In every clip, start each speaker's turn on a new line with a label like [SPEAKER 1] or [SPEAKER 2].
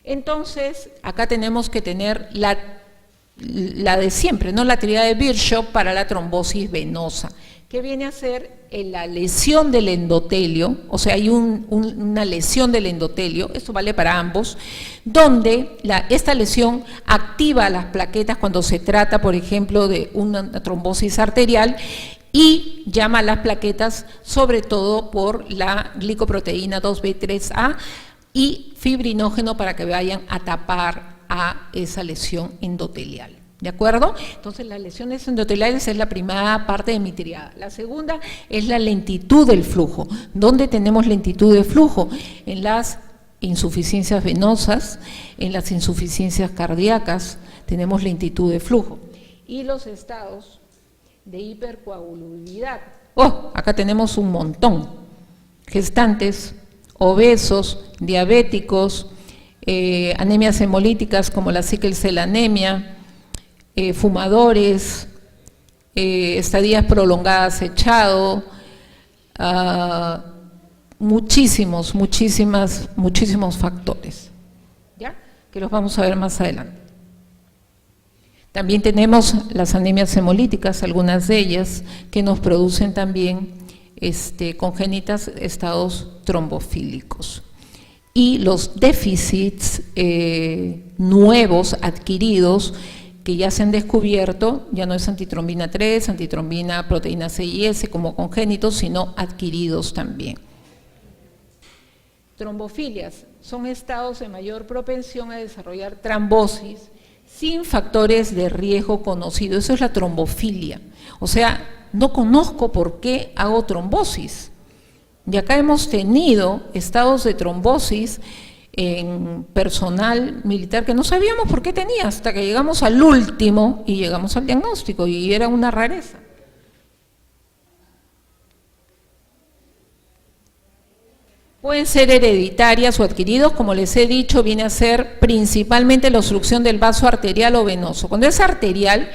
[SPEAKER 1] Entonces, acá tenemos que tener la de siempre, ¿no? La actividad de Virchow para la trombosis venosa, que viene a ser la lesión del endotelio, o sea, hay una lesión del endotelio, esto vale para ambos, donde esta lesión activa las plaquetas cuando se trata, por ejemplo, de una trombosis arterial, y llama a las plaquetas sobre todo por la glicoproteína 2B3A y fibrinógeno para que vayan a tapar a esa lesión endotelial. ¿De acuerdo? Entonces, las lesiones endoteliales es la primera parte de mi triada. La segunda es la lentitud del flujo. ¿Dónde tenemos lentitud de flujo? En las insuficiencias venosas, en las insuficiencias cardíacas, tenemos lentitud de flujo. Y los estados de hipercoagulabilidad. ¡Oh! Acá tenemos un montón. Gestantes, obesos, diabéticos, anemias hemolíticas como la sickle cell anemia, fumadores, estadías prolongadas echado, muchísimos factores, ¿ya? Que los vamos a ver más adelante. También tenemos las anemias hemolíticas, algunas de ellas, que nos producen también congénitas estados trombofílicos. Y los déficits nuevos, adquiridos, que ya se han descubierto, ya no es antitrombina 3, antitrombina proteína C y S como congénitos, sino adquiridos también. Trombofilias son estados de mayor propensión a desarrollar trombosis sin factores de riesgo conocidos. Eso es la trombofilia. O sea, no conozco por qué hago trombosis. Y acá hemos tenido estados de trombosis en personal militar que no sabíamos por qué tenía, hasta que llegamos al último y llegamos al diagnóstico, y era una rareza. Pueden ser hereditarias o adquiridos, como les he dicho, viene a ser principalmente la obstrucción del vaso arterial o venoso. Cuando es arterial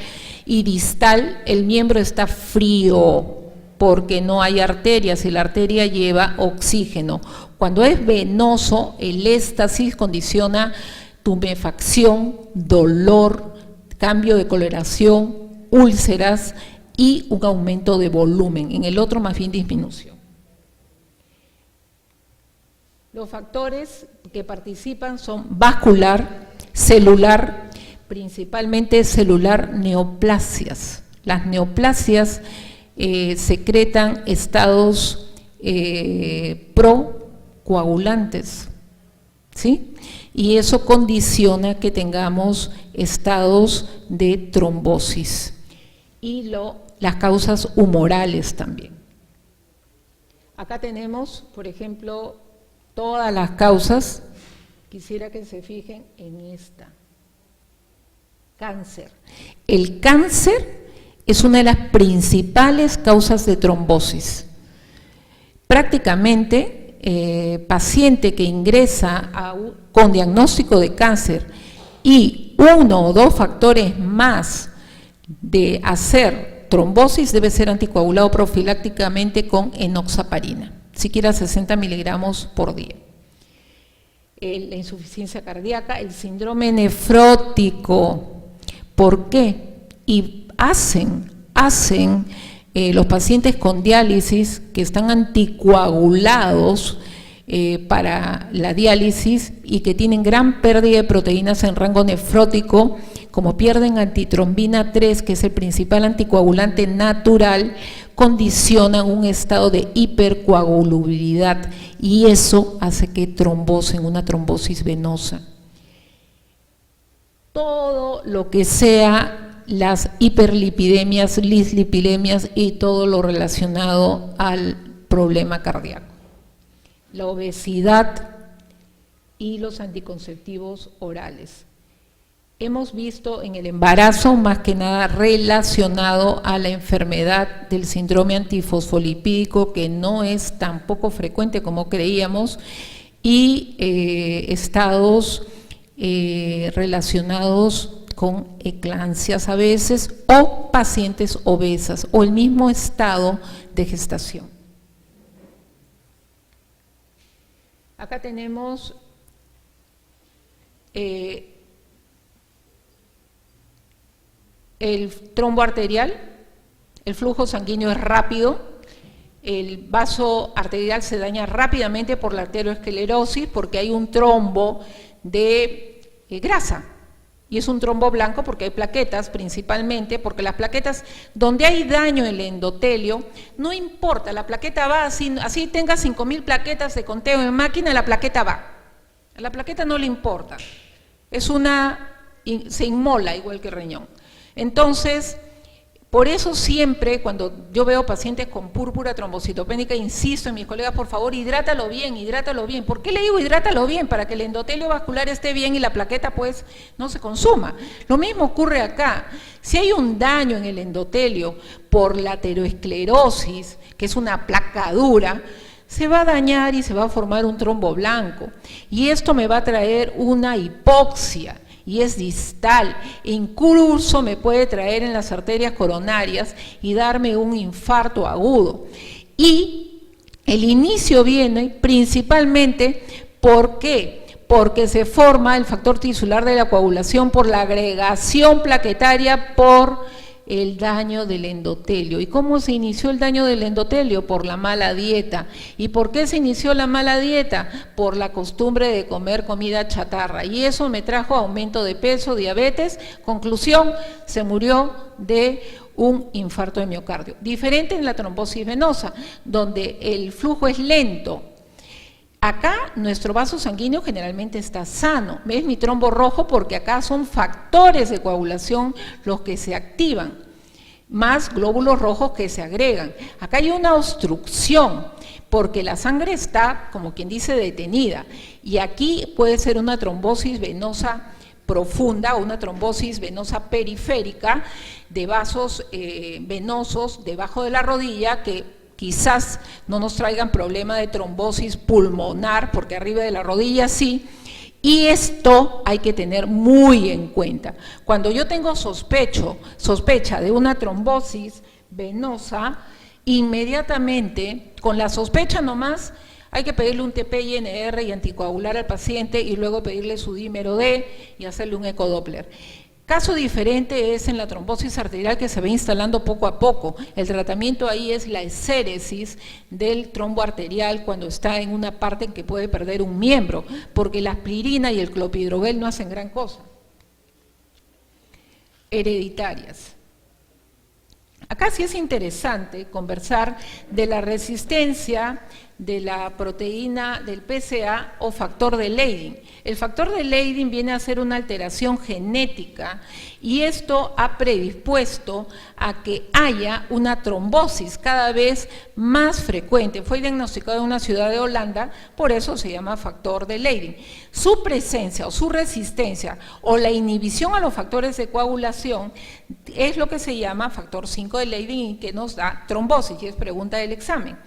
[SPEAKER 1] y distal, el miembro está frío, porque no hay arterias y la arteria lleva oxígeno. Cuando es venoso, el éstasis condiciona tumefacción, dolor, cambio de coloración, úlceras y un aumento de volumen. En el otro, más bien, disminución. Los factores que participan son vascular, celular, principalmente celular, neoplasias. Las neoplasias secretan estados procoagulantes, ¿sí? Y eso condiciona que tengamos estados de trombosis. Y las causas humorales también. Acá tenemos, por ejemplo, todas las causas. Quisiera que se fijen en esta. Cáncer. El cáncer es una de las principales causas de trombosis. Prácticamente, paciente que ingresa con diagnóstico de cáncer y uno o dos factores más de hacer trombosis debe ser anticoagulado profilácticamente con enoxaparina, siquiera 60 miligramos por día. La insuficiencia cardíaca, el síndrome nefrótico. ¿Por qué? Y hacen los pacientes con diálisis que están anticoagulados para la diálisis y que tienen gran pérdida de proteínas en rango nefrótico, como pierden antitrombina 3, que es el principal anticoagulante natural, condicionan un estado de hipercoagulabilidad y eso hace que trombosen, una trombosis venosa. Todo lo que sea las hiperlipidemias, dislipidemias y todo lo relacionado al problema cardíaco. La obesidad y los anticonceptivos orales. Hemos visto en el embarazo más que nada relacionado a la enfermedad del síndrome antifosfolipídico, que no es tan poco frecuente como creíamos, y estados relacionados con eclampsias a veces, o pacientes obesas, o el mismo estado de gestación. Acá tenemos el trombo arterial, el flujo sanguíneo es rápido, el vaso arterial se daña rápidamente por la arteriosclerosis porque hay un trombo de grasa, y es un trombo blanco porque hay plaquetas principalmente, porque las plaquetas, donde hay daño en el endotelio, no importa, la plaqueta va, así tenga 5.000 plaquetas de conteo en máquina, la plaqueta va, a la plaqueta no le importa, se inmola igual que el riñón. Entonces, por eso siempre cuando yo veo pacientes con púrpura trombocitopénica, insisto en mis colegas, por favor, hidrátalo bien, hidrátalo bien. ¿Por qué le digo hidrátalo bien? Para que el endotelio vascular esté bien y la plaqueta pues no se consuma. Lo mismo ocurre acá. Si hay un daño en el endotelio por la aterosclerosis, que es una placa dura, se va a dañar y se va a formar un trombo blanco. Y esto me va a traer una hipoxia. Y es distal, incluso me puede traer en las arterias coronarias y darme un infarto agudo. Y el inicio viene principalmente, ¿por qué? Porque se forma el factor tisular de la coagulación por la agregación plaquetaria por el daño del endotelio. ¿Y cómo se inició el daño del endotelio? Por la mala dieta. ¿Y por qué se inició la mala dieta? Por la costumbre de comer comida chatarra. Y eso me trajo aumento de peso, diabetes. Conclusión, se murió de un infarto de miocardio. Diferente en la trombosis venosa, donde el flujo es lento. Acá nuestro vaso sanguíneo generalmente está sano. ¿Ves mi trombo rojo? Porque acá son factores de coagulación los que se activan, más glóbulos rojos que se agregan. Acá hay una obstrucción, porque la sangre está, como quien dice, detenida. Y aquí puede ser una trombosis venosa profunda o una trombosis venosa periférica de vasos venosos debajo de la rodilla que quizás no nos traigan problema de trombosis pulmonar, porque arriba de la rodilla sí, y esto hay que tener muy en cuenta. Cuando yo tengo sospecha de una trombosis venosa, inmediatamente, con la sospecha nomás, hay que pedirle un TP-INR y anticoagular al paciente y luego pedirle su dímero D y hacerle un ecodoppler. Caso diferente es en la trombosis arterial que se va instalando poco a poco. El tratamiento ahí es la escéresis del trombo arterial cuando está en una parte en que puede perder un miembro, porque la aspirina y el clopidogrel no hacen gran cosa. Hereditarias. Acá sí es interesante conversar de la resistencia de la proteína del PSA o factor de Leydig. El factor de Leydig viene a ser una alteración genética y esto ha predispuesto a que haya una trombosis cada vez más frecuente. Fue diagnosticado en una ciudad de Holanda, por eso se llama factor de Leydig. Su presencia o su resistencia o la inhibición a los factores de coagulación es lo que se llama factor 5 de Leydig y que nos da trombosis, y es pregunta del examen.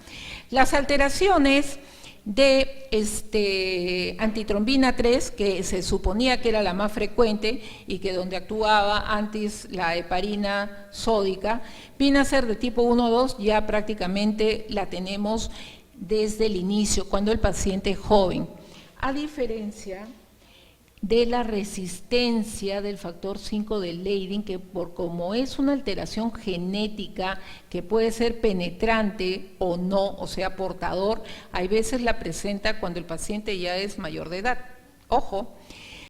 [SPEAKER 1] Las alteraciones de antitrombina 3, que se suponía que era la más frecuente y que donde actuaba antes la heparina sódica, viene a ser de tipo 1-2, ya prácticamente la tenemos desde el inicio, cuando el paciente es joven, a diferencia de la resistencia del factor 5 de Leydig, que como es una alteración genética que puede ser penetrante o no, o sea, portador, hay veces la presenta cuando el paciente ya es mayor de edad. Ojo,